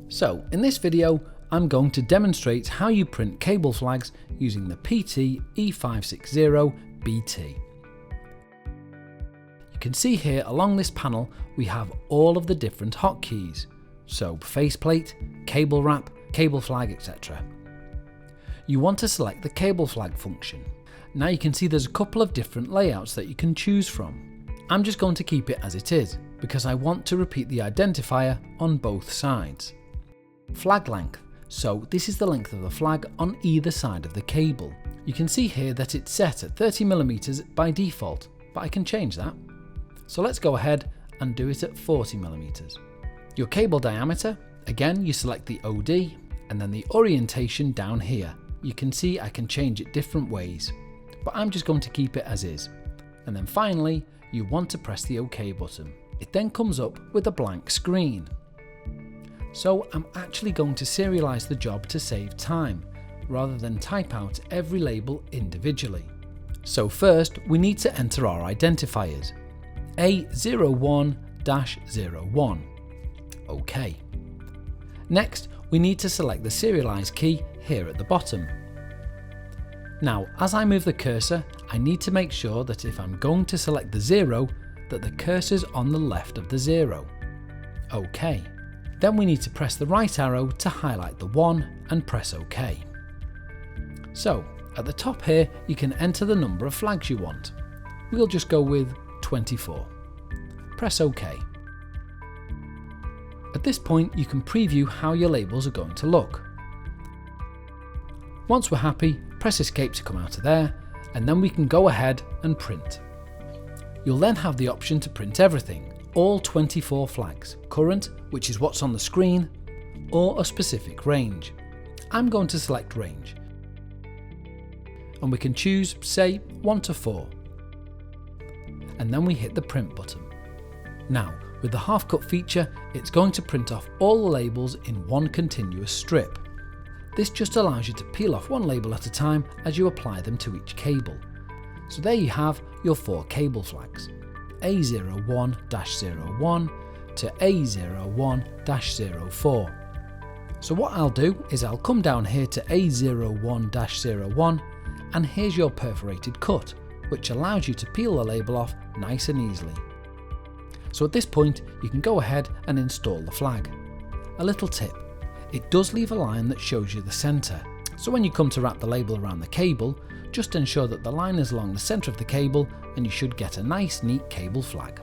So in this video, I'm going to demonstrate how you print cable flags using the PT E560BT. You can see here along this panel we have all of the different hotkeys, so faceplate, cable wrap, cable flag, etc. You want to select the cable flag function. Now you can see there's a couple of different layouts that you can choose from. I'm just going to keep it as it is because I want to repeat the identifier on both sides. Flag length. So this is the length of the flag on either side of the cable. You can see here that it's set at 30mm by default, but I can change that. So let's go ahead and do it at 40mm. Your cable diameter, again you select the OD and then the orientation down here. You can see I can change it different ways, but I'm just going to keep it as is. And then finally, you want to press the OK button. It then comes up with a blank screen. So I'm actually going to serialize the job to save time, rather than type out every label individually. So first we need to enter our identifiers. A01-01. OK. Next we need to select the serialize key here at the bottom. Now as I move the cursor, I need to make sure that if I'm going to select the 0, that the cursor's on the left of the 0. OK. Then we need to press the right arrow to highlight the 1 and press OK. So at the top here you can enter the number of flags you want. We'll just go with 24. Press OK. At this point you can preview how your labels are going to look. Once we're happy, press Escape to come out of there, and then we can go ahead and print. You'll then have the option to print everything, all 24 flags, current, which is what's on the screen, or a specific range. I'm going to select range. And we can choose, say, 1 to 4. And then we hit the print button. Now, with the half cut feature, it's going to print off all the labels in one continuous strip. This just allows you to peel off one label at a time as you apply them to each cable. So there you have your 4 cable flags. A01-01 to A01-04. So what I'll do is I'll come down here to A01-01 and here's your perforated cut, which allows you to peel the label off nice and easily. So at this point you can go ahead and install the flag. A little tip, it does leave a line that shows you the centre, so when you come to wrap the label around the cable, just ensure that the line is along the centre of the cable and you should get a nice neat cable flag.